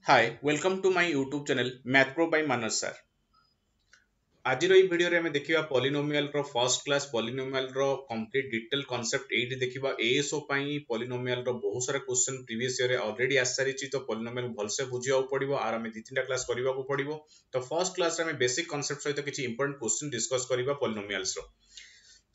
Hi, welcome to my YouTube channel Math Pro by Manas sir. आज video रे देखिबा polynomial रो first class polynomial रो complete detail concept एठी देखिबा एएसओ पई पॉलिनोमियल रो बहुत सारा क्वेश्चन प्रीवियस ईयर रे ऑलरेडी आसारिची तो पॉलिनोमियल भलसे बुझियाउ पड़िबो आर हमें दी तीनटा क्लास करबा को पड़िबो तो फर्स्ट क्लास रे हमें बेसिक कांसेप्ट सहित किछि इंपोर्टेंट क्वेश्चन डिस्कस करबा पॉलिनोमियल्स रो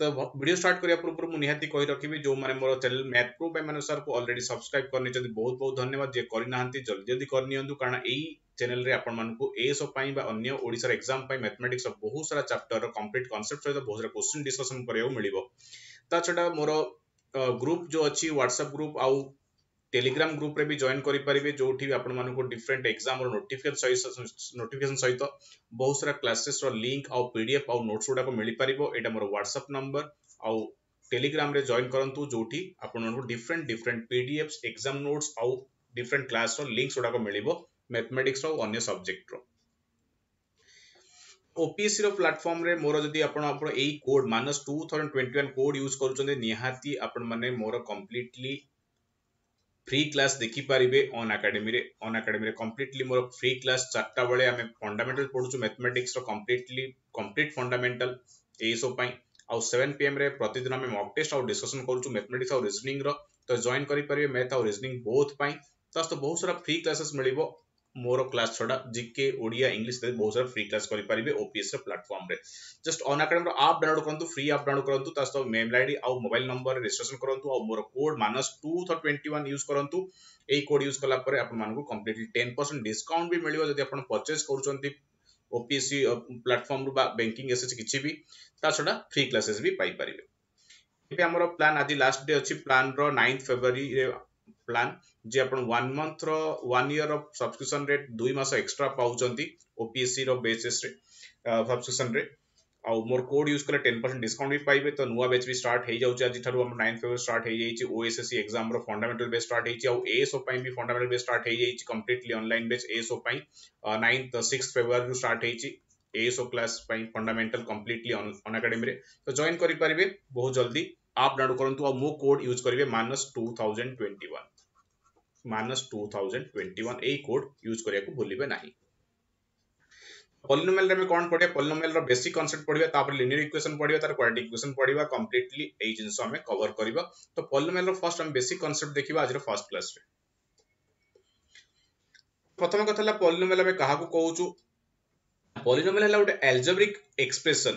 तो वीडियो स्टार्ट करिया पूर्व मु निहाती कहि रखिबी जो माने मोर चैनल मैथ प्रो बाय मानस सर को ऑलरेडी सब्सक्राइब करनी चंदी बहुत बहुत धन्यवाद जे करि नाहंती जल्दी जल्दी करनियंतु कारण एई चैनल रे आपण मानकु एएसओ पई बा अन्य ओडिसा एग्जाम पई मैथमेटिक्स बहुत सारा चैप्टर रो कंप्लीट कांसेप्ट सहित बहुत सारा क्वेश्चन डिस्कशन करियो मिलिबो ता छडा मोर ग्रुप जो अछि व्हाट्सएप ग्रुप आउ टेलीग्राम ग्रुप रे भी जॉइन करि परिबे जोठी आपण मानको डिफरेंट एग्जाम रो नोटिफिकेशन सहित बहुत सारा क्लासेस रो लिंक आउ पीडीएफ आउ नोट्स गुडा को मिली परिबो एटा मोर व्हाट्सएप नंबर आउ टेलीग्राम रे जॉइन करंतु जोठी आपण मानको different different PDFs exam notes आउ डिफरेंट क्लास रो लिंक्स गुडा को मिलिबो मैथमेटिक्स रो अन्य सब्जेक्ट रो ओपीएससी रो प्लेटफॉर्म रे मोर जदी आपण आपण एई कोड -2021 कोड यूज करूचंदे निहाती आपण माने मोर कंप्लीटली फ्री क्लास देखि पारिबे ऑन अकाडेमी रे कंप्लीटली मोर फ्री क्लास 4टा बेले हमें फंडामेंटल पढुछु मैथमेटिक्स रो कंप्लीट फंडामेंटल एसो पई आ 7 पीएम रे प्रतिदिन हमें मॉक टेस्ट और डिस्कशन करूछु मैथमेटिक्स और रीजनिंग रो तो जॉइन करि पारिबे मैथ और रीजनिंग बोथ पई तो बहुत सारा फ्री क्लासेस मिलिबो मोर क्लास छडा जीके ओडिया इंग्लिश दे बहुत सारा फ्री क्लास करि पारिबे ओपीएस रो प्लेटफॉर्म रे जस्ट ऑन अकाडेमी रो ऐप डाउनलोड करंतु फ्री ऐप डाउनलोड करंतु तास्तो मेल आईडी आ मोबाइल नंबर रजिस्ट्रेशन करंतु आ मोर कोड -221 यूज करंतु ए कोड यूज कला परे आपण मानको कंप्लीटली 10% डिस्काउंट भी मिलिबो जदि आपण परचेज करूचंती ओपीएससी प्लेटफॉर्म रो बा बैंकिंग एसएच किछि भी ता छडा फ्री क्लासेस भी पाई परिबे एबे हमरो प्लान आज लास्ट डे अछि प्लान रो 9 फरवरी रे प्लान जे आपण 1 मंथ रो 1 ईयर ऑफ सब्सक्रिप्शन रेट 2 मास एक्स्ट्रा पाउचंती ओपीएससी रो बेसिस रे सब्सक्रिप्शन रे आ मोर कोड यूज करे 10% डिस्काउंट भी पाइबे तो नुवा बैच भी स्टार्ट हे जाउची आज थारु हम 9 फरवरी स्टार्ट हे जाईची ओएसएससी एग्जाम रो फंडामेंटल बेस स्टार्ट हेची आ एएसओ पई भी फंडामेंटल बेस स्टार्ट हे जाईची कंप्लीटली ऑनलाइन बेच एएसओ पई 9th 6th फरवरी रो स्टार्ट हेची एएसओ क्लास पई फंडामेंटल कंप्लीटली ऑन अकाडेमी रे तो जॉइन करि परिबे बहुत जल्दी आप डाउनलोड करंतु आ मो कोड यूज करिवे -2021 ए कोड यूज करिया को भूलिबे नाही पॉलिनोमियल रे में कोन पढे पॉलिनोमियल रो बेसिक कांसेप्ट पढिबा तापर लिनियर इक्वेशन पढिबा तार क्वाड्रेटिक इक्वेशन पढिबा कंप्लीटली ए जिंस हमें कवर करिबा तो पॉलिनोमियल रो फर्स्ट हम बेसिक कांसेप्ट देखिबा आज रो फर्स्ट क्लास रे प्रथम कथला पॉलिनोमियल में कहा को कहउचु पॉलिनोमियल हला उटे एल्जेब्रिक एक्सप्रेशन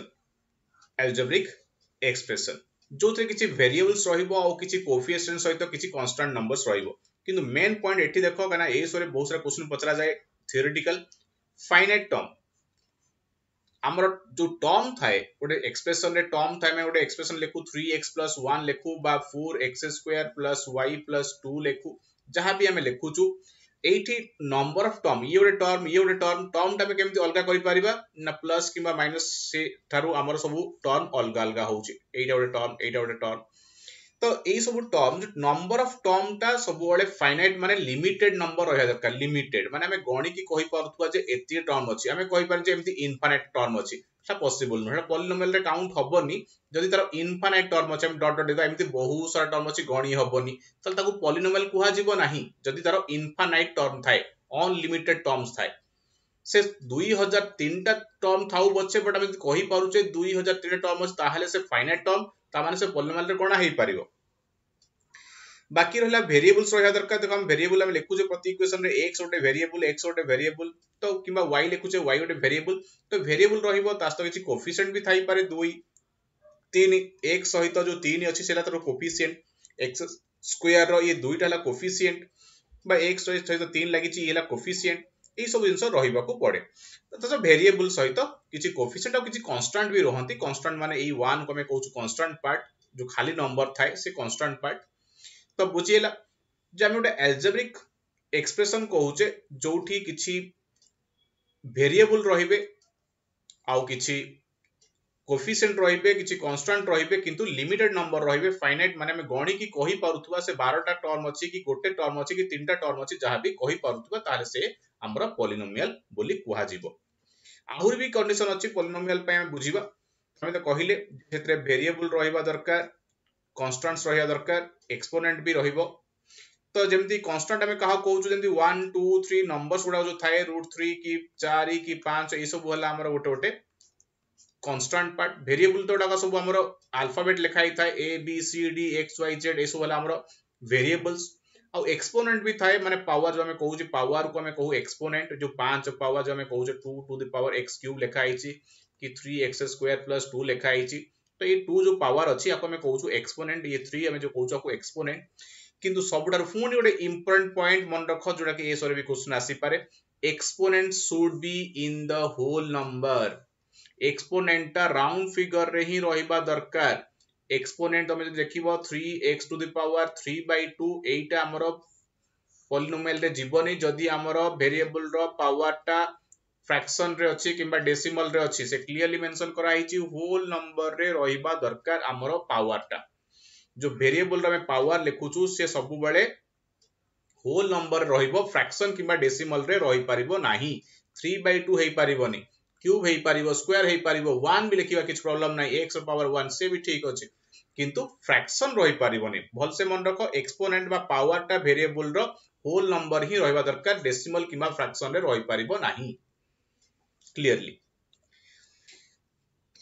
जो थे किछि वेरिएबल्स रहिबो आ किछि कोएफिशिएंट सहित किछि कांस्टेंट नंबर्स रहिबो किंतु मेन पॉइंट एठी देखो कना ए सोरे बहुत सारा क्वेश्चन पचरा जाय थ्योरेटिकल फाइनाइट टर्म हमर जो टर्म थाए गोटे एक्सप्रेशन रे टर्म थाए में गोटे एक्सप्रेशन लेखु 3x + 1 लेखु बा 4x² + y + 2 लेखु जहां भी हमें लेखुचु एठी नंबर ऑफ टर्म ये गोटे टर्म टा में केमती अलगा करि परिबा ना प्लस किबा माइनस से थारु हमर सब टर्म अलगा अलगा होउची एटा गोटे टर्म तो एई सब टर्म नंबर ऑफ टर्म टा सब वाले फाइनाइट माने लिमिटेड नंबर रहया दरकार लिमिटेड माने हमें गणी की कहि परथुवा जे एती टर्म अछि हमें कहि पर जे एमती इनफाइनाइट टर्म अछि सा पॉसिबल न पॉलिनोमियल रे काउंट हबनी जदि तार इनफाइनाइट टर्म अछि हम डॉट डॉट एमती बहुत सारा टर्म अछि गणी हबनी तल ताकू पॉलिनोमियल कुहा जिवो नाही जदि तार इनफाइनाइट टर्म थाए अनलिमिटेड टर्म्स थाए से 2003 टा टर्म थाउ बचे बट हम कहि पारुचे 2003 टर्म अछि ताहाले से फाइनाइट टर्म ता माने से पॉलिनोमियल रे कोना हेई परिबो बाकी रहला वेरिएबल्स रहया दरकार देखो हम वेरिएबल हम लिखु जे प्रति इक्वेशन रे x गोटे वेरिएबल तो किबा y लिखु जे y गोटे वेरिएबल तो वेरिएबल रहिबो तास्तो किछि कोएफिशिएंट भी थाई पारे 2 3 x सहित जो 3 अछि सेला तर कोएफिशिएंट x स्क्वायर रो ये दुईटा हला कोएफिशिएंट बा x सहित 3 लागि छि येला कोएफिशिएंट ए सब जिंस रहिबा को पड़े तो वेरिएबल सहित किछि कोएफिशिएंट और किछि कांस्टेंट भी रहंती कांस्टेंट माने ए 1 को मैं कहू कांस्टेंट पार्ट जो खाली नंबर थाए से कांस्टेंट पार्ट तो बुझिएला जे हम गोटे एल्जेब्रिक एक्सप्रेशन कहूचे जोठी किछि वेरिएबल रहिबे आउ किछि कोएफिशिएंट रहिबे किछि कांस्टेंट रहिबे किंतु लिमिटेड नंबर रहिबे फाइनाइट माने हम गणी की कहि पारुथुवा से 12 टा टर्म अछि कि गोटे टर्म अछि कि 3 टा टर्म अछि जहां भी कहि पारुथुवा ताले से हमरा पॉलिनोमियल बोली कुहा जिवो आहुर भी कंडीशन अछि पॉलिनोमियल पे हम बुझिबा हम तो कहिले जेतरे वेरिएबल रहिबा दरकार कांस्टेंट्स रहिया दरकार एक्सपोनेंट भी रहिबो तो जमती कांस्टेंट हमें कहा कहउछु जमती 1 2 3 नंबर्स गुडा जो थाए √3 की 4 की 5 ए सब होला हमर गोटे गोटे कांस्टेंट पार्ट वेरिएबल तो डाका सब हमर अल्फाबेट लिखाई थाए A B C D X Y Z ए सब होला हमर वेरिएबल्स और एक्सपोनेंट भी थाए माने पावर जो हमें कहउछि पावर को हमें कहू एक्सपोनेंट जो 5 पावर जो हमें कहउछि 2 to the power x cube लिखा आइछि कि 3x² + 2 लिखा आइछि तो ये 2 जो पावर अछि आपको हमें कहउछु एक्सपोनेंट ये 3 हमें जो कहउछु आपको एक्सपोनेंट किंतु सबुठार पुणी गोटे इंपोर्टेंट पॉइंट मन रख जोटा कि ए सरे भी क्वेश्चन आसी पारे exponent should be in the whole number exponent टा राउंड फिगर रे ही रहिबा दरकार एक्सपोनेंट तमे देखिबो 3x⁻³ एटा हमरो पॉलिनोमियल रे जीवनी जदी हमरो वेरिएबल रो पावर टा फ्रैक्शन रे अछि किबा डेसिमल रे अछि से क्लियरली मेंशन करा हिची होल नंबर रे रहिबा दरकार हमरो पावर टा जो वेरिएबल रे पावर लिखुछु से सब बेले होल नंबर रहिबो फ्रैक्शन किबा डेसिमल रे रहि परिबो नाही 3/2 हेई परिबोनी क्यूब हेई परिबो स्क्वायर हेई परिबो 1 भी लिखिबा किछ प्रॉब्लम नाही x पावर 1 से भी ठीक अछि किंतु फ्रैक्शन रहि परिबोनी भल से मन रखो एक्सपोनेंट बा पावर टा वेरिएबल रो होल नंबर ही रहिबा दरकार डेसिमल किबा फ्रैक्शन रे रहि परिबो नाही क्लियरली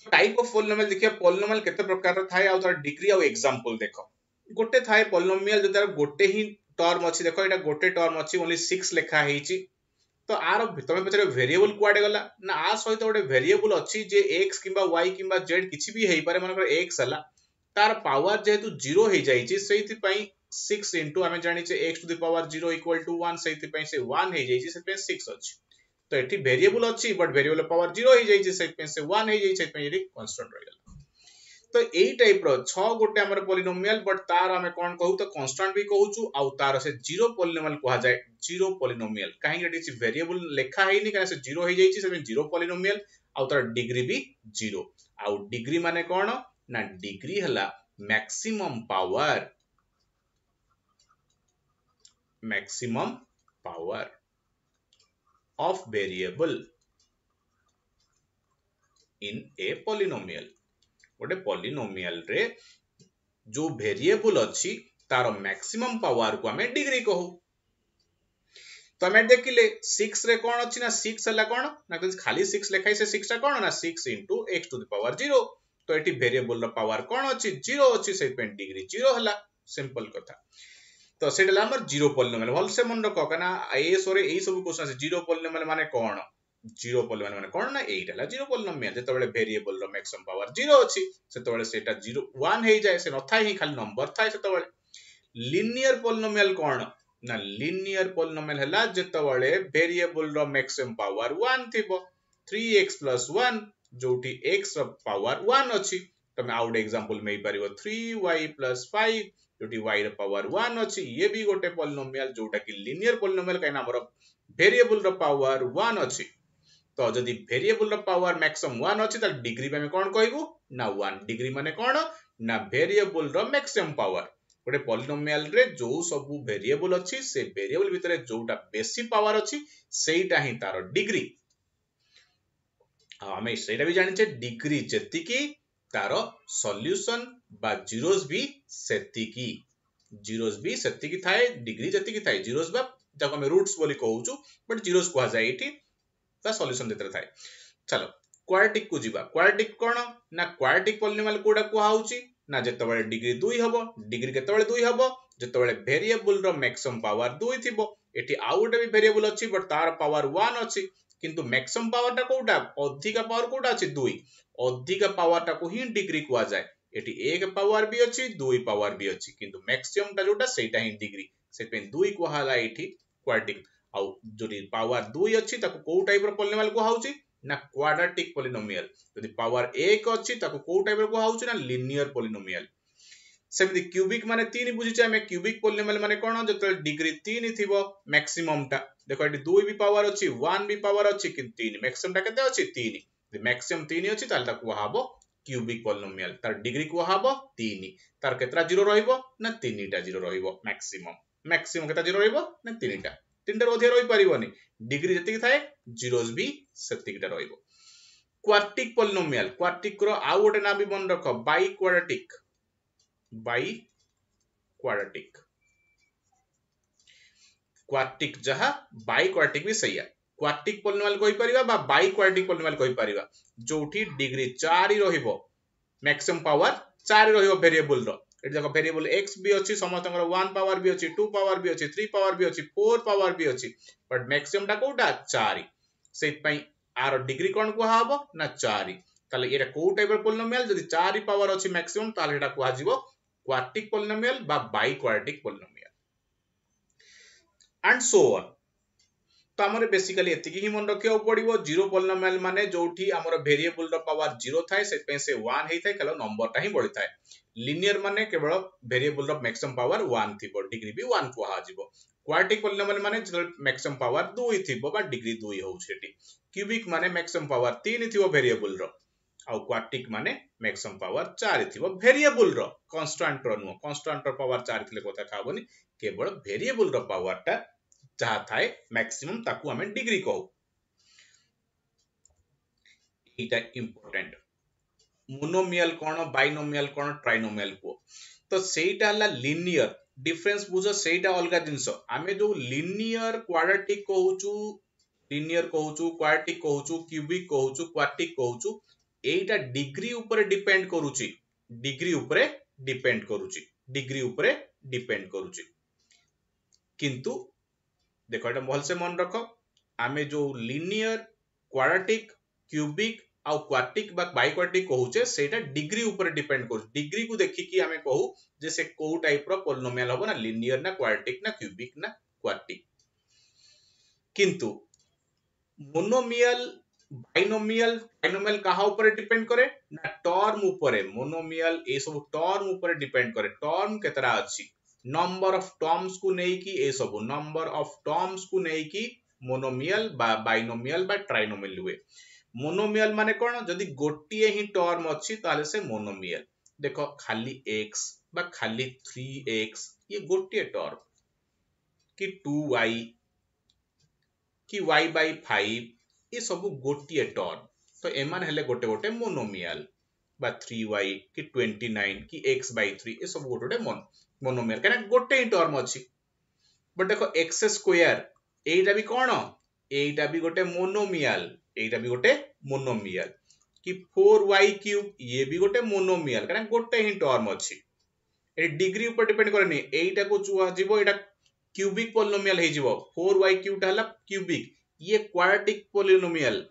टाइप ऑफ पॉलिनोमियल देखिए पॉलिनोमियल केते प्रकार थाए आ तार डिग्री आ एग्जांपल देखो गोटे थाए पॉलिनोमियल जो तार गोटे ही टर्म अछि देखो एटा गोटे टर्म अछि ओनली 6 लिखा हेछि तो आर तमे पछरे वेरिएबल कुआडे गला ना आ सहित गोटे वेरिएबल अछि जे x किबा y किबा z किछि भी हेई पारे मानकर x हला तार पावर जेहेतु 0 हेई जाईछि सेति पई 6 इनटू हमें जानि छे x⁻0 = 1 सेति पई से 1 हेई जाईछि सेति पई 6 अछि तो एठी वेरिएबल अछि बट वेरिएबल पावर 0 हेई जाईछि सेति पई से 1 हेई जाईछि सेति पई एठी कांस्टेंट रहि गला तो एई टाइप रो 6 गोटे हमर पॉलिनोमियल बट तार हमें कोन कहू तो कांस्टेंट भी कहूछु आ तार से जीरो पॉलिनोमियल कहा जाय जीरो पॉलिनोमियल काहे कि एठी वेरिएबल लेखा हेइनी काहे से जीरो हेइ जाईछि से जीरो पॉलिनोमियल आ तार डिग्री भी जीरो आ डिग्री माने कोन ना डिग्री हला maximum power of variable in a polynomial गोटे पॉलिनोमियल रे जो वेरिएबल अछि तार मैक्सिमम पावर को हमें डिग्री कहू तो हमें देखिले 6 रे कोन अछि ना 6 हला कोन ना खाली 6 लेखाई से 6 टा कोन ना 6 * x⁻0 तो एटी वेरिएबल रो पावर कोन अछि 0 अछि से पे डिग्री 0 हला सिंपल कथा तो सेडला हमर जीरो पॉलिनोमियल भल से मन रखो कना ए सरे एई सब क्वेश्चन से जीरो पॉलिनोमियल माने कोन जीरो पॉलिनोमियल माने कोन ना एटा ला जीरो पॉलिनोमियल जेते बेले वेरिएबल रो मैक्सिमम पावर 0 अछि सेते बेले सेटा 0 1 हेइ जाय से नथाय ही खाली नंबर थाय सेते बेले लीनियर पॉलिनोमियल कोन ना लीनियर पॉलिनोमियल हला जेते बेले वेरिएबल रो मैक्सिमम पावर 1 थिबो 3x + 1 जोटी x रो पावर 1 अछि तमे आउट एग्जांपल में परिबो 3y + 5 जोटी y रो पावर 1 अछि ये भी गोटे पॉलिनोमियल जोटा कि लीनियर पॉलिनोमियल काइना हमर वेरिएबल रो पावर 1 अछि तो जदि वेरिएबल रो पावर मैक्सिमम 1 अछि त डिग्री में कोन कहबो ना 1 डिग्री माने कोन ना वेरिएबल रो मैक्सिमम पावर गोटे पॉलिनोमियल रे जो सब वेरिएबल अछि से वेरिएबल भितरे जोटा बेसी पावर अछि सेटा ही तार डिग्री हमें सेटा भी जानि छे डिग्री जति की तार सॉल्यूशन बा जीरोस भी सेति की थाए डिग्री जति की थाए जीरोस बा जको हम रूट्स बोली कहउछु बट जीरोस कहा जाय एठी ता सॉल्यूशन देतर थाए चलो क्वाड्रेटिक को जीवा क्वाड्रेटिक कोन ना क्वाड्रेटिक पॉलिनोमियल कोडा को हाउची ना जते बेले डिग्री 2 हबो डिग्री केते बेले 2 हबो जते बेले वेरिएबल रो मैक्सिमम पावर 2 थिबो एठी आउट भी वेरिएबल अछि बट तार पावर 1 अछि किंतु मैक्सिमम पावर टा कोडा अधिक पावर कोडा अछि 2 अधिक पावर टा को ही डिग्री को आ जाय एठी 1 पावर भी अछि 2 पावर भी अछि किंतु मैक्सिमम टा जोटा सेटा ही डिग्री से पे 2 को हाला एठी क्वाड्रेटिक आ जोटी पावर 2 अछि ताको को टाइप रो पॉलिनोमियल को हाउची ना क्वाड्रेटिक पॉलिनोमियल यदि पावर 1 अछि ताको को टाइप रो को हाउची ना लीनियर पॉलिनोमियल सेमि क्यूबिक माने 3 बुझिचे हमें क्यूबिक पॉलिनोमियल माने कोन जते डिग्री 3 थिबो मैक्सिमम टा देखो एटी 2 भी पावर अछि 1 भी पावर अछि कि 3 मैक्सिमम टा केते अछि 3 यदि मैक्सिमम 3 अछि ताल ताको हाबो क्यूबिक पॉलिनोमियल तार डिग्री को हाबो 3 तार केतरा जीरो रहइबो ना 3 टा जीरो रहइबो मैक्सिमम केता जीरो रहइबो ना 3 टा 3 टा अधिक रहि परिबोनी डिग्री जति थाए जीरोस भी सेतिकटा रहइबो क्वाड्रेटिक पॉलिनोमियल क्वाड्रेटिक रो आ गोटे ना भी मन रखो बाई क्वाड्रेटिक क्वार्टिक जहा बाई क्वार्टिक भी सैया क्वार्टिक पॉलिनोमियल कहि परिबा बा बाई क्वार्टिक पॉलिनोमियल कहि परिबा जोठी डिग्री 4 ही रहिबो मैक्सिमम पावर 4 रहिबो वेरिएबल रो एठी देखो वेरिएबल x भी अछि समस्तकर 1 पावर भी अछि 2 पावर भी अछि 3 पावर भी अछि 4 पावर भी अछि बट मैक्सिमम टा कोटा 4 सेट पई आर डिग्री कोन को हाबो ना 4 ताले एटा को टाइप रो पॉलिनोमियल जदी 4 पावर अछि मैक्सिमम ताले एटा को हाजिबो क्वार्टिक पॉलिनोमियल बा by quartic polynomial and so on तो आमर बेसिकली एतिकी ही मन रखियो पड़िबो जीरो पॉलिनोमियल माने जोठी हमर वेरिएबल रो पावर 0 थाए से पे से 1 हेइ थाए केलो नंबर ता ही बढ़ी थाए लिनियर माने केवल वेरिएबल रो मैक्सिमम पावर 1 थिबो डिग्री भी 1 को हाजिबो क्वार्टिक पॉलिनोमियल माने मैक्सिमम पावर 2 थिबो बा डिग्री 2 हो छेटी क्यूबिक माने मैक्सिमम पावर 3 थिबो वेरिएबल रो आउ क्वार्टिक माने मैक्सिमम पावर 4 थिबो वेरिएबल रो कांस्टेंट रो नो कांस्टेंट रो पावर 4 थिले कोता खाबोनी केवल वेरिएबल रो पावर टा जहा थाए मैक्सिमम ताकू हमें डिग्री कहू इटा इंपोर्टेंट मोनोमियल कोन बाइनोमियल कोन ट्राइनोमियल को तो सेटा हला लिनियर डिफरेंस बुझो सेटा अलगा जिंस आमे जो लिनियर क्वाड्रेटिक कहूचु क्वाड्रेटिक कहूचु क्यूबिक कहूचु क्वार्टिक कहूचु एटा डिग्री ऊपर डिपेंड करूची डिग्री ऊपर डिपेंड करूची किंतु देखो एटा भल से मन रख आमे जो लिनियर क्वाड्रेटिक क्यूबिक आउ क्वार्टिक बा बाई क्वार्टिक कहूचे सेटा डिग्री ऊपर डिपेंड करू डिग्री को देखि कि आमे कहू जे से को टाइप रो पॉलिनोमियल होबो ना लिनियर ना क्वाड्रेटिक ना क्यूबिक ना क्वार्टिक किंतु मोनोमियल बाइनोमियल ट्राइनोमियल कहा ऊपर डिपेंड करे ना टर्म ऊपर मोनोमियल ए सब टर्म ऊपर डिपेंड करे टर्म केतरा अछि नंबर ऑफ टर्म्स को नहीं कि ए सब नंबर ऑफ टर्म्स को नहीं कि मोनोमियल बा बाइनोमियल बा ट्राइनोमियल हुए मोनोमियल माने कोन जदी गोटिए ही टर्म अछि ताले से मोनोमियल देखो खाली x बा खाली 3x ये गोटिए टर्म कि 2y कि y by 5 ये सब गोटिए टर्म तो एमान हेले गोटे गोटे मोनोमियल बा 3y कि 29 कि x by 3 ये सब गोटे गोटे मोनोमियल कना गोटे ही टर्म अछि बट देखो x स्क्वायर एटा भी कोन एटा भी गोटे मोनोमियल एटा भी गोटे मोनोमियल कि 4y क्यूब ये भी गोटे मोनोमियल कना गोटे ही टर्म अछि ए डिग्री ऊपर डिपेंड करनी एटा को चुआ जीवो एटा क्यूबिक पॉलिनोमियल हे जीवो 4y क्यूब हला क्यूबिक ये क्वाड्रेटिक पॉलिनोमियल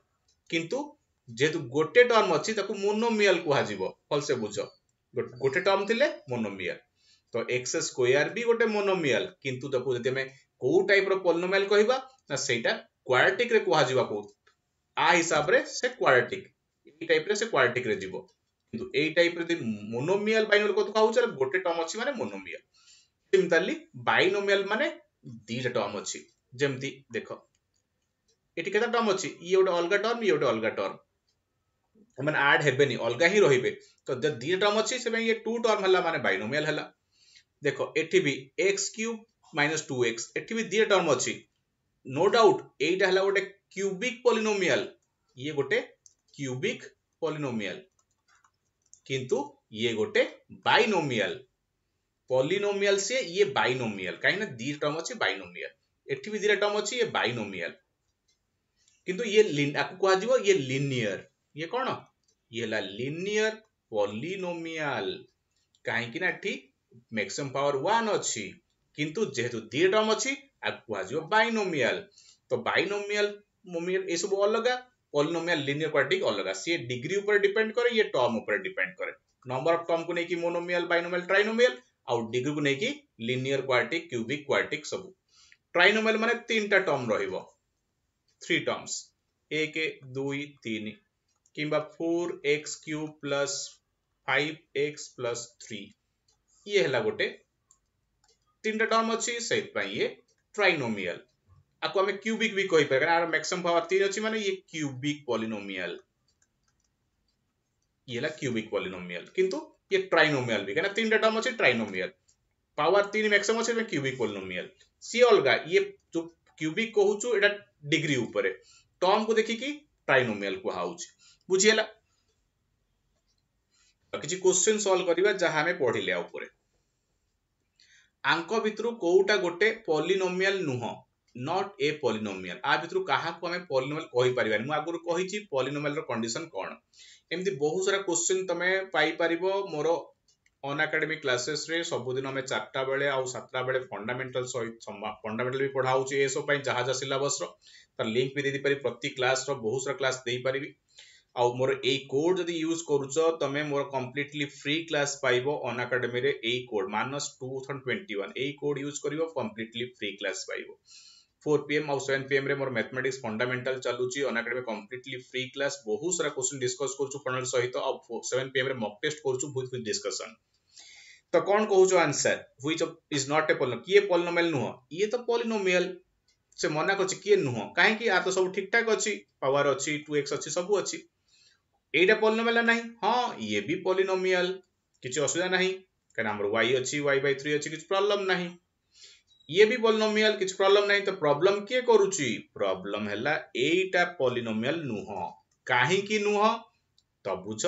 किंतु जेतु गोटे टर्म अछि ताकू मोनोमियल कुहा जीवो फल से बुझो गोटे टर्म थिले मोनोमियल तो x स्क्वायर भी गोटे मोनोमियल किंतु ताकू जते में को टाइप रो पॉलिनोमियल कहबा ना सेटा क्वाड्रेटिक रे कुहा जीवा को आ हिसाब रे से क्वाड्रेटिक ए टाइप रे से क्वाड्रेटिक रे जीवो किंतु ए टाइप रे मोनोमियल बाइनोमियल को कहू छ गोटे टर्म अछि माने मोनोमियल सिमिलरली बाइनोमियल माने दीटा टर्म अछि जेमति देखो एटी केता टर्म अछि ये ओटे अलगा टर्म ये ओटे अलगा टर्म माने ऐड हेबेनी अलगा ही रहिबे तो द दीटा टर्म अछि से ये टू टर्म हला माने बाइनोमियल हला देखो एठी भी x क्यूब - 2x एठी भी दीटा टर्म अछि नो डाउट एटा हला गोटे क्यूबिक पॉलिनोमियल ये गोटे क्यूबिक पॉलिनोमियल किंतु ये गोटे बाइनोमियल पॉलिनोमियल से ये बाइनोमियल काहे ना दी टर्म अछि बाइनोमियल एठी भी दीटा टर्म अछि ये बाइनोमियल किंतु ये आकु कहा जीवो ये लिनियर ये कोन ये हला लिनियर पॉलिनोमियल काहे कि ना एठी मैक्सिमम पावर 1 अछि किंतु जेहेतु दी टर्म अछि आकु कहा जीवो बाइनोमियल तो बाइनोमियल मोमियल ए सब अलगा पॉलिनोमियल लिनियर क्वाड्रेटिक अलगा से डिग्री ऊपर डिपेंड करे ये टर्म ऊपर डिपेंड करे नंबर ऑफ टर्म को नहीं कि मोनोमियल बाइनोमियल ट्राइनोमियल आउ डिग्री को नहीं कि लिनियर क्वाड्रेटिक क्यूबिक क्वाड्रेटिक सब ट्राइनोमियल माने तीनटा टर्म रहिबो 3 टर्म्स 1 2 3 किंबा 4x cube plus 5x plus 3 ये हला गोटे तीनटा टर्म अछि सेट पई ये ट्राइनोमियल आको हमें क्यूबिक भी कहि पर कारण मैक्सिमम पावर 3 अछि माने ये क्यूबिक पॉलिनोमियल ये ला क्यूबिक पॉलिनोमियल किंतु ये ट्राइनोमियल भी कहना तीनटा टर्म अछि ट्राइनोमियल पावर 3 मैक्सिमम अछि में क्यूबिक पॉलिनोमियल सी अलगा ये जो क्यूबिक कहूछु एटा डिग्री ऊपर टर्म को देखि कि ट्राइनोमियल को हाउछ बुझियला किछि क्वेश्चन सॉल्व करिवा जहा हमें पढिले ऊपर आंक भितरु कोउटा गोटे पॉलिनोमियल नुह नॉट ए पॉलिनोमियल आ भितर कहा को हमें पॉलिनोमियल कहि परिबानी मु आगुर कहिची पॉलिनोमियल रो कंडीशन कोन एमती बहुत सारा क्वेश्चन तमे पाई परिबो मोर ऑन एकेडमिक क्लासेस रे सबुदिन हमें 4टा बेले आ 7टा बेले फंडामेंटल सहित फंडामेंटल भी पढ़ाउची ए सब पई जहा जा सिलेबस रो तर लिंक भी देदी पारी प्रति क्लास रो बहुत सारा क्लास देई परिबी आ मोर ए कोड जदी यूज करूचो तमे मोर कंप्लीटली फ्री क्लास पाइबो ऑन एकेडमी रे ए कोड -2021 ए कोड यूज करिवो कंप्लीटली फ्री क्लास पाइबो 4 PM और 7 PM रे मोर मैथमेटिक्स फंडामेंटल चलुची on academy completely free class बहुत सारा क्वेश्चन डिस्कस करछु फंडामेंटल सहित और 7 PM रे मॉक टेस्ट करछु विथ डिस्कशन तो कौन कहूचो answer which is not a polynomial किए पॉलिनोमियल नुह ये तो पॉलिनोमियल से मना करछि किए नुह काहे कि आ तो सब ठीक ठाक अछि पावर अछि 2x अछि सब अछि एटा पॉलिनोमियल नाही हां ये भी पॉलिनोमियल किछि असुविधा नाही कारण हमर y अछि y/3 अछि किछि प्रॉब्लम नाही ये भी पॉलिनोमियल किछि प्रॉब्लम नाही तो प्रॉब्लम के करूची प्रॉब्लम हैला एटा पॉलिनोमियल नुह काहे कि नुह तो बुझ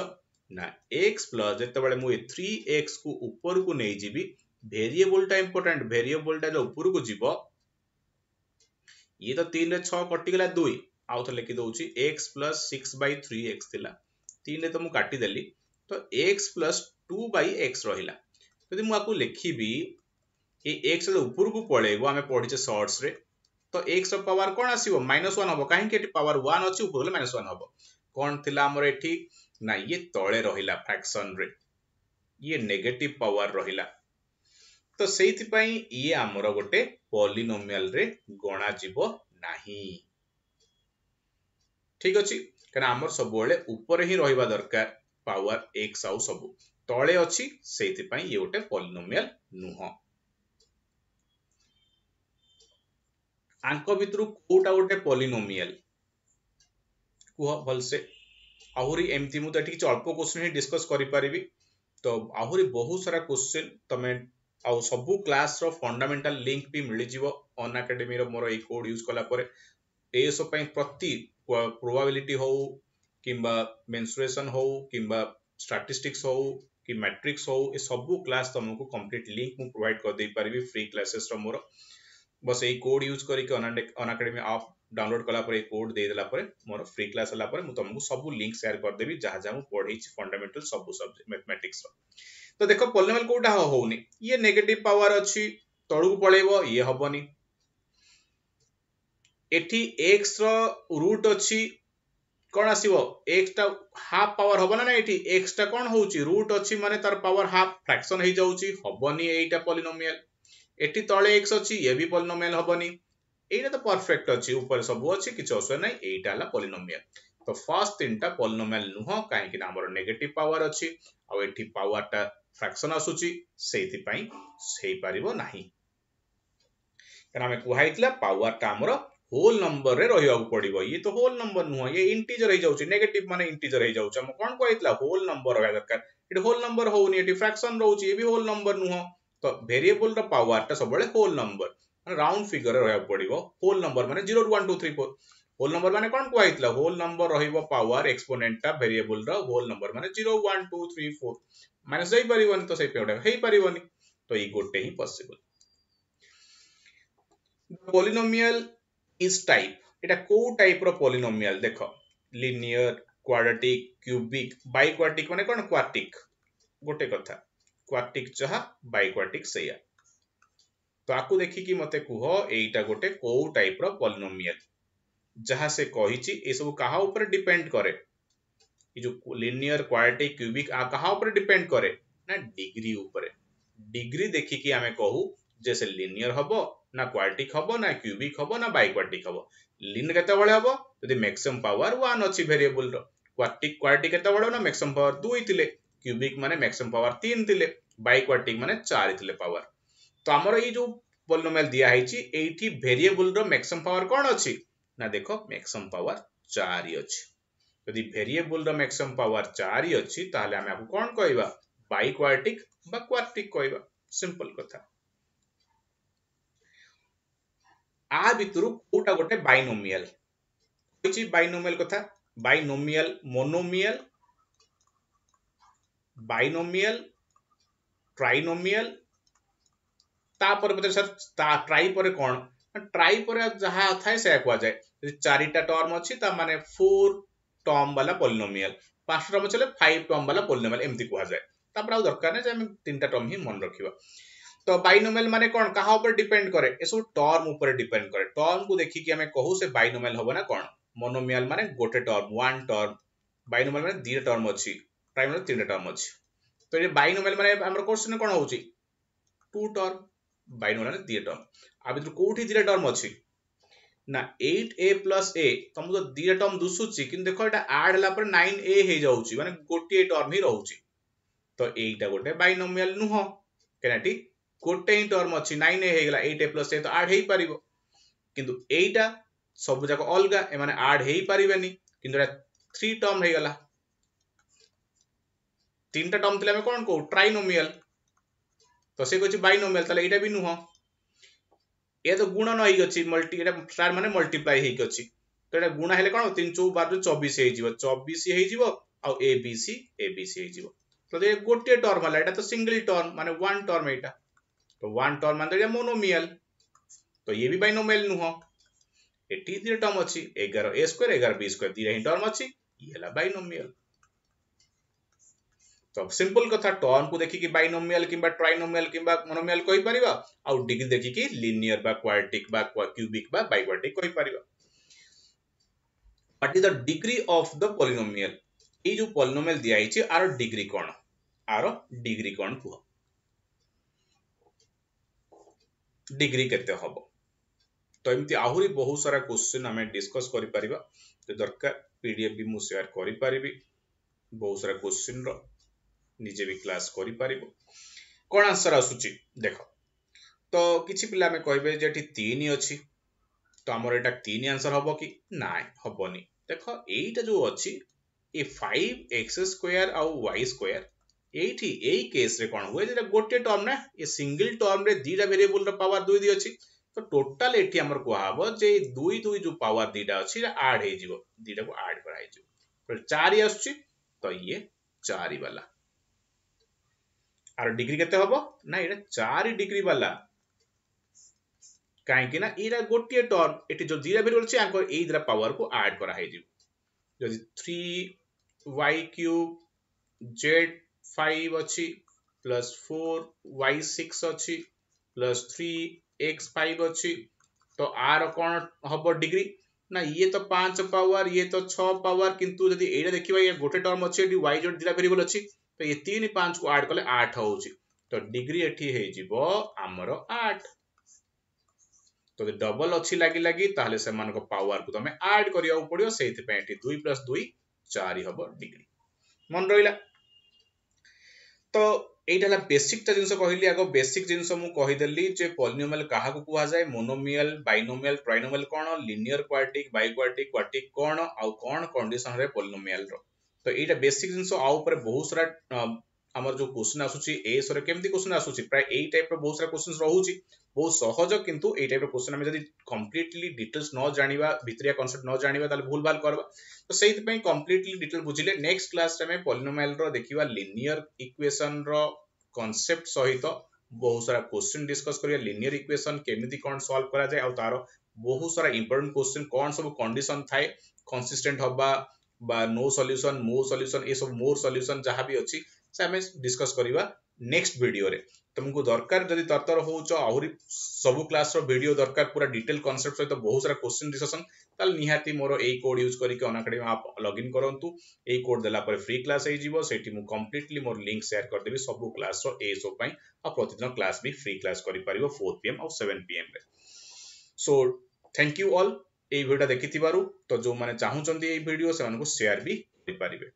ना x प्लस जते बेले मु 3x को ऊपर को नै जीबी वेरिएबल टा इंपोर्टेंट वेरिएबल टा जो ऊपर को जीवो ये तो 3 रे 6 कटि गेला 2 आउ तो लिखि दउची x प्लस 6/3x थिला 3 रे तो मु काटि देली तो x प्लस 2/x रहिला यदि मु आकु लिखिबी ए x रे ऊपर को पळेबो हमें पढिचे शॉर्ट्स रे तो x रो पावर कोन आसीबो -1 हबो काहे कि एटी पावर 1 अछि ऊपर ले -1 हबो कोन थिला हमर एठी ना ये तळे रहिला फ्रैक्शन रे ये नेगेटिव पावर रहिला तो सेहिति पई ये हमर गोटे पॉलिनोमियल रे गणा जीवो नाही ठीक अछि कारण हमर सब बेले ऊपर ही रहिबा दरकार पावर x आउ सब तळे अछि सेहिति पई ये गोटे पॉलिनोमियल नुह आंक भितरु कोटा गोटे पॉलिनोमियल कुह भलसे आहुरी एमती मु तो एठी अल्प क्वेश्चन ही डिस्कस करि परिबी तो आहुरी बहुत सारा क्वेश्चन तमे आउ सब क्लास रो फंडामेंटल लिंक भी मिलि जीवो ऑन एकेडमी रो मोर ए कोड यूज कला परे ए सब पई प्रति प्रोबेबिलिटी हो किंबा मेंसुरेशन हो किंबा स्टैटिस्टिक्स हो कि मैट्रिक्स हो ए सब क्लास तुमको कंप्लीट लिंक मु प्रोवाइड कर दे परिबी फ्री क्लासेस रो मोर बस ए कोड यूज करके ऑन एकेडमी आप डाउनलोड कला पर कोड दे देला पर मोर फ्री क्लास हला पर मु तुमको सब लिंक शेयर कर देबी जहां जहां मु पढै छी फंडामेंटल सब सब्जेक्ट मैथमेटिक्स रो तो देखो पॉलिनोमियल कोटा होउनी ये नेगेटिव पावर अछि तळु पळेबो ये हबनी एठी x रो रूट अछि कोन आसीबो x टा हाफ पावर हबो ना एठी x टा कोन होउची रूट अछि माने तार पावर हाफ फ्रैक्शन हे जाउची हबनी एटा पॉलिनोमियल एठी तळे x अछि ये भी पॉलिनोमियल हबनी एटा तो परफेक्ट अछि ऊपर सब अछि किछ असर नै एटा हला पॉलिनोमियल तो फर्स्ट तीनटा पॉलिनोमियल नुह काहे कि हमर नेगेटिव पावर अछि आ एठी पावर टा फ्रैक्शन आसुची सेहि पई सेहि परिबो नाही कारण हमें कुहाइतला पावर टा हमर होल नंबर रे रहिया पड़िबो ये तो होल नंबर नुह ये इंटीजर हे जाउची नेगेटिव माने इंटीजर हे जाउची हम कोन कहइतला होल नंबर रहबा दरकार एठी होल नंबर होउनी एठी फ्रैक्शन रहउची ये भी होल नंबर नुह तो वेरिएबल रो पावर टा सब बेले होल नंबर राउंड फिगर रहया पड़िबो होल नंबर माने 0 1 2 3 4 होल नंबर माने कोन कहइतला होल नंबर रहिबो पावर एक्सपोनेंट टा वेरिएबल रो होल नंबर माने 0 1 2 3 4 माइनस जाई परिबोनी तो सेही पेडा हेई परिबोनी तो ई गोटे ही पॉसिबल पॉलिनोमियल इज टाइप एटा को टाइप रो पॉलिनोमियल देखो लिनियर क्वाड्रेटिक क्यूबिक बाइक्वाड्रेटिक माने कोन क्वार्टिक गोटे कथा क्वार्टिक जहा बाइक्वार्टिक सेया तो आकु देखि कि मते कुह एटा गोटे को टाइप रो पॉलिनोमियल जहा से कहिची ए सब कहा ऊपर डिपेंड करे ई जो लिनियर क्वाड्रेटिक क्यूबिक आ कहा ऊपर डिपेंड करे ना डिग्री ऊपर डिग्री देखि कि हमें कहू जैसे लिनियर हबो ना क्वाड्रेटिक हबो ना क्यूबिक हबो ना बाइक्वाड्रेटिक हबो लिनियर केते बळे हबो यदि मैक्सिमम पावर 1 अछि वेरिएबल रो क्वाड्रेटिक केते बळे ना मैक्सिमम पावर 2 थिले क्यूबिक माने मैक्सिमम पावर 3 थिले बाइक्वाड्रेटिक माने 4 थिले पावर तो हमर ई जो पॉलिनोमियल दिया हैची एठी वेरिएबल रो मैक्सिमम पावर कोन अछि ना देखो मैक्सिमम पावर 4 ही अछि यदि वेरिएबल रो मैक्सिमम पावर 4 ही अछि ताले हम आपको कोन कहइबा बाइक्वाड्रेटिक बा क्वाड्रेटिक कहइबा सिंपल कथा आ भितरु कोटा गोटे बाइनोमियल होइची बाइनोमियल कथा बाइनोमियल मोनोमियल बाइनोमियल ट्राइनोमियल तापर पते सर ट्राई पर कोन ट्राई पर जहाँ थाए से कुआ जाए चारिटा टर्म अच्छी ता माने 4 टर्म वाला पॉलिनोमियल 5 टर्म चले 5 टर्म वाला पॉलिनोमियल एमती कुआ जाए तापर आ दरकार नै जे हम तीनटा टर्म ही मन रखिबा तो बाइनोमियल माने कोन कहा ऊपर डिपेंड करे एसो टर्म ऊपर डिपेंड करे टर्म को देखि कि हमें कहू से बाइनोमियल होबो ना कोन मोनोमियल माने गोटे टर्म वन टर्म बाइनोमियल माने दीटा टर्म अछि ट्राइनोमियल तीनटा टर्म अछि तो ये बाइनोमियल माने हमर क्वेश्चन कोन होउची टू टर्म बाइनोमियल माने दीटा टर्म आ बितर कोठी दीटा टर्म अछि ना 8a plus a तुम तो दीटा टर्म दुसुची किन देखो एटा ऐड हला पर 9a हे जाउची माने गोटे टर्म ही रहउची तो एटा गोटे बाइनोमियल नुह केनाटी गोटे ही टर्म अछि 9a हे गेला 8a plus a तो ऐड हेई परिबो किंतु एटा सब जाक अलगा ए माने ऐड हेई परिबेनी किंतु एटा 3 टर्म हे गेला तीनटा टर्म तले हम कोन को ट्राइनोमियल तो से कोची बाइनोमियल तले एटा भी नुह ये तो गुणन होई गछि मल्टी एटा स्टार माने मल्टीप्लाई हेई गछि तो एटा गुणा हेले कोन 3 4 12 24 हेई जिवो 24 हेई जिवो आ abc हेई जिवो तो ये गोटे टर्म वाला एटा तो सिंगल टर्म माने वन टर्म एटा तो वन टर्म माने ये मोनोमियल तो ये भी बाइनोमियल नुह एटी दीटा टर्म अछि 11a स्क्वायर 11b स्क्वायर दीटा ही टर्म अछि ये हला बाइनोमियल तो सिंपल कथा टर्म को देखि कि बाइनोमियल किबा ट्राइनोमियल किबा मोनोमियल कहि परिबा आ डिग्री देखि कि लीनियर बा क्वाड्रेटिक बा क्यूबिक बा बाइक्वाड्रेटिक कहि परिबा what is the degree of the polynomial ए जो पॉलिनोमियल दिया हिची आरो डिग्री कोन कुह डिग्री केते हबो तो एमती आहुरी बहुत सारा क्वेश्चन हमें डिस्कस करि परिबा तो दरकार पीडीएफ भी मु शेयर करि परिबी बहुत सारा क्वेश्चन रो निजे भी क्लास करि परिबो कोन आंसर आसुची देखो तो किछि पिला में कहबे जे एठी 3 अछि तो हमर एटा 3 आंसर हबो कि नाय हबोनी देखो एटा जो अछि ए 5x स्क्वायर आ y स्क्वायर एठी एई केस रे कोन होय जे गोटे टर्म ना ए सिंगल टर्म रे दीटा वेरिएबल रो पावर 2 दी अछि तो टोटल एठी हमर को हबो जे 2 2 जो पावर दीटा अछि ऐड हे जिवो दीटा को ऐड कराइ जिवो तो 4 आछी तो ये 4 वाला आर डिग्री केते हबो ना एटा 4 डिग्री वाला काहे कि ना एरा गोटे टर्म एटी जो दीटा वेरिएबल अछि आको एई दरा पावर को ऐड करा हे जिवो जदि 3y क्यूब z 5 अछि प्लस 4y6 अछि प्लस 3x5 अछि तो आर कोन हबो डिग्री ना ये तो 5 पावर ये तो 6 पावर किंतु यदि एटा देखिबा ये गोटे टर्म अछि एटी y z दीटा वेरिएबल अछि तो ये 3 5 को ऐड करले 8 होउची तो डिग्री एठी हे जिवो हमरो 8 तो डबल अच्छी लगी लगी ताहले से मान को पावर को तमे ऐड करिया पड़ियो सेति पे एठी 2 + 2 4 हबो डिग्री मन रहिला तो एटा ला बेसिक ता जिंस कहली आगो बेसिक जिंस मु कहि देली जे पॉलिनोमियल काहा को कुआ जाय मोनोमियल बाइनोमियल ट्राइनोमियल कोन लीनियर क्वाड्रेटिक बाइक्वाड्रेटिक क्वाड्रेटिक कोन आ कोन कंडीशन रे पॉलिनोमियल रो तो एटा बेसिक जिंस आ ऊपर बहुत सारा हमर जो क्वेश्चन आसुची ए सरे केमती क्वेश्चन आसुची प्राय ए टाइप रो बहुत सारा क्वेश्चंस रहउची बहुत सहज किंतु ए टाइप रो क्वेश्चन हम जदी कंप्लीटली डिटेल्स न जानिबा भितरिया कांसेप्ट न जानिबा ताले भूल भाल करबा तो सेहि पई कंप्लीटली डिटेल बुझिले नेक्स्ट क्लास रे में पॉलिनोमियल रो देखिबा लीनियर इक्वेशन रो कांसेप्ट सहित बहुत सारा क्वेश्चन डिस्कस करिया लीनियर इक्वेशन केमिति कोन सॉल्व करा जाय आ तारो बहुत सारा इंपोर्टेंट क्वेश्चन कोन सब कंडीशन थाए कंसिस्टेंट होबा बा नो सॉल्यूशन मोर सॉल्यूशन ए सब मोर सॉल्यूशन जहां भी अछि से हमें डिस्कस करिवा नेक्स्ट वीडियो रे तुमको दरकार जदी तरतर होउचो आहुरी सब क्लास रो वीडियो दरकार पूरा डिटेल कांसेप्ट सहित बहुत सारा क्वेश्चन डिस्कशन ताल निहाती मोर ए कोड यूज करी के अनअकैडमी आप लॉगिन करंतु ए कोड देला पर फ्री क्लास हे जीवो सेठी मु कंप्लीटली मोर लिंक शेयर कर देबी सब क्लास रो ए सो पई आ प्रतिदिन क्लास भी फ्री क्लास करि परिबो 4 pm और 7 pm रे सो थैंक यू ऑल ए वीडियो देखिथिबारु तो जो माने चाहू चंदी ए वीडियो से मानको शेयर भी करि परिबे।